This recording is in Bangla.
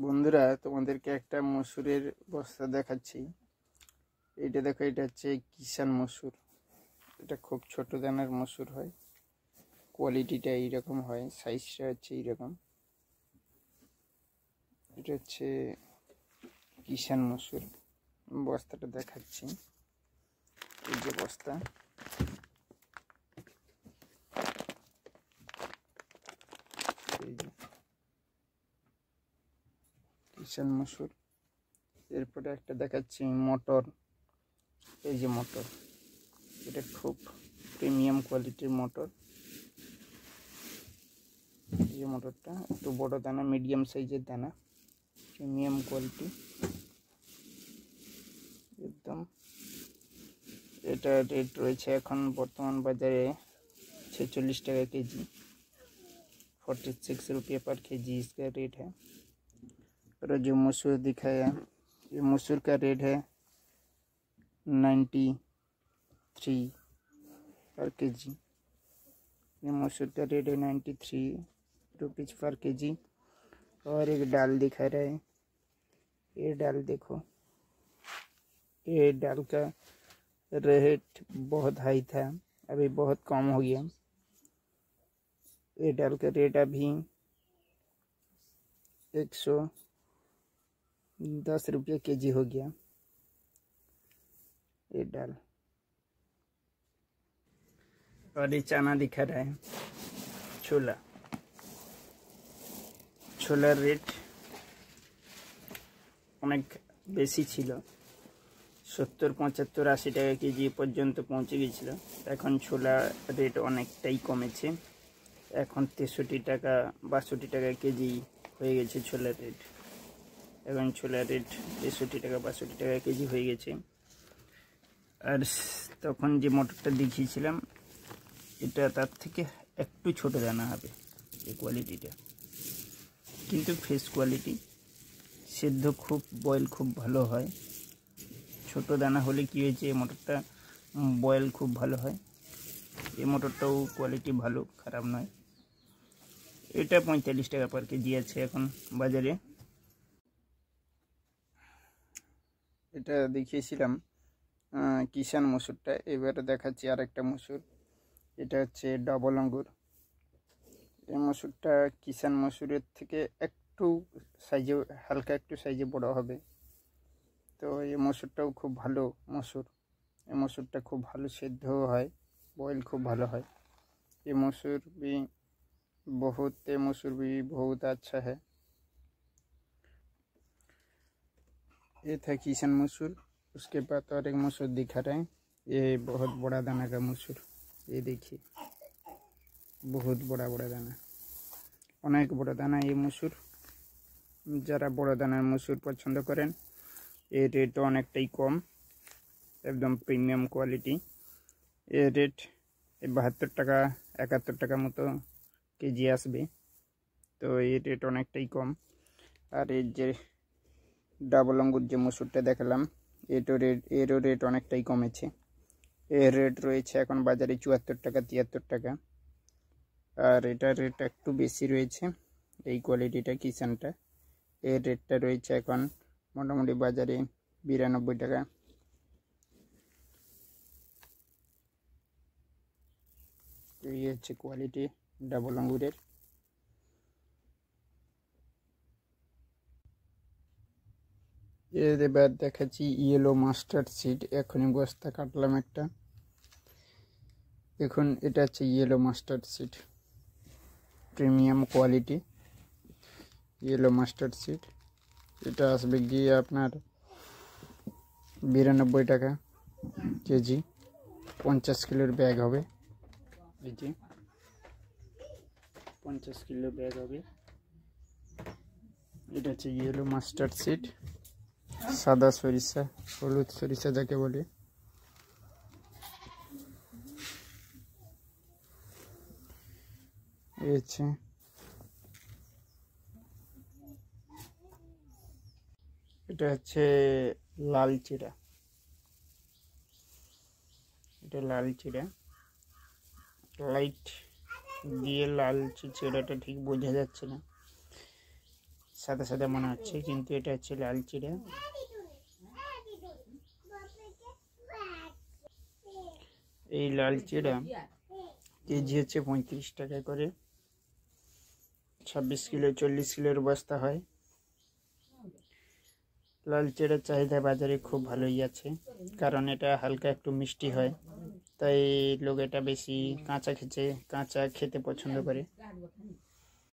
বন্ধুরা, তোমাদেরকে একটা মসুরের বস্তা দেখাচ্ছি। এইটা দেখো, এটা হচ্ছে কিষান মসুর। এটা খুব ছোট দানার মসুর হয়, কোয়ালিটিটা এইরকম হয়, সাইজটা হচ্ছে এইরকম। এটা হচ্ছে কিষান মসুর। বস্তাটা দেখাচ্ছি, এই যে বস্তা। এই যে কিষান মসুর। এরপরে একটা দেখাচ্ছি মটর। এই যে মটর, এটা খুব প্রিমিয়াম কোয়ালিটির মটর। এই যে মটরটা একটু বড় দানা, মিডিয়াম সাইজের দানা, প্রিমিয়াম কোয়ালিটি একদম। এটা রেট রয়েছে এখন বর্তমান बाजारे 46 টাকা केजी, 46 रुपये पर केजी इसका रेट है। और जो मसूर दिखाया, ये मसूर का रेट है 93 पर केजी। ये मसूर का रेट है 93 रुपीज़ पर केजी। और एक दाल दिखा रहा है, ये दाल देखो, ये दाल का रेट बहुत हाई था, अभी बहुत कम हो गया। ये दाल का रेट अभी 110 रुपये केजी हो गया ये दाल। और ये चना दिखा रहा है, छोला। छोला रेट অনেক বেশি ছিল, 70, 75, 80 টাকা কেজি পর্যন্ত পৌঁছে গিয়েছিল। এখন ছোলা রেট অনেকটাই কমেছে, এখন 63 টাকা 62 টাকা কেজি হয়ে গেছে ছোলার রেট। এখন ছোলার রেট 63 টাকা 62 টাকা কেজি হয়ে গেছে। আর তখন যে মটরটা দেখিয়েছিলাম, এটা তার থেকে একটু ছোট দানা হবে এই কোয়ালিটিটা, কিন্তু ফ্রেশ কোয়ালিটি, সেদ্ধ খুব, বয়েল খুব ভালো হয়। ছোট দানা হলে কি হয়েছে, এই মটরটা বয়েল খুব ভালো হয়। এই মটরটাও কোয়ালিটি ভালো, খারাপ নয়। এটা 45 টাকা পার কেজি আছে এখন বাজারে। এটা দেখিয়েছিলাম কিষান মসুরটা, এবারে দেখাচ্ছি আরেকটা মসুর। এটা হচ্ছে ডবল আঙ্গুর। এই মসুরটা কিষান মসুরের থেকে একটু সাইজে, হালকা একটু সাইজে বড় হবে। তো এই মসুরটাও খুব ভালো মসুর। এই মসুরটা খুব ভালো সেদ্ধ হয়, বয়েল খুব ভালো হয়। ये मसूर भी बहुत अच्छा है। ये था किसान मसूर। उसके बाद और एक मसूर दिखा रहे हैं, ये बहुत बड़ा दाना का मसूर। ये देखिए, बहुत बड़ा बड़ा दाना, अनेक बड़ा दाना ये मसूर। যারা বড় দানার মসুর পছন্দ করেন, এর রেট অনেকটাই কম, একদম প্রিমিয়াম কোয়ালিটি। এর রেট 72 টাকা 71 টাকা মতো কেজি আসবে। তো এর রেট অনেকটাই কম। আর এর যে ডাবল আঙ্গুর যে মসুরটা দেখালাম, এরও রেট অনেকটাই কমেছে। এর রেট রয়েছে এখন বাজারে 74 টাকা 73 টাকা। আর এটার রেট একটু বেশি রয়েছে, এই কোয়ালিটিটা কিষানটা। এর রেটটা রয়েছে এখন মোটামুটি বাজারে 92 টাকা। এই হচ্ছে কোয়ালিটি ডাবল আঙ্গুরের। এবার দেখাচ্ছি ইয়েলো মাস্টার্ড সিড। এখনই বস্তা কাটলাম একটা, দেখুন এটা হচ্ছে yellow mustard seed, premium quality yellow mustard seed. এটা আসবে গিয়ে আপনার 92 টাকা কেজি, 50 কিলোর ব্যাগ হবে। এই যে 50 কিলো ব্যাগ হবে। এটা হচ্ছে ইয়েলো মাস্টার্ড সিড, সাদা সরিষা, হলুদ সরিষা যাকে বলে। এটা হচ্ছে লাল চিড়া, এটা লাল চিড়া, লাইট দিয়ে লাল চিড়াটা ঠিক বোঝা যাচ্ছে না। সাদা সাদা মনে হচ্ছে, কিন্তু এটা হচ্ছে লাল চিড়া। এই লাল চিড়া কেজি হচ্ছে 35 টাকা করে। 26 কিলো 40 কিলোর বস্তা হয়। লাল চিড়ার চাহিদা বাজারে খুব ভালোই আছে, কারণ এটা হালকা একটু মিষ্টি হয়, তাই লোক এটা বেশি কাঁচা খেতে পছন্দ করে।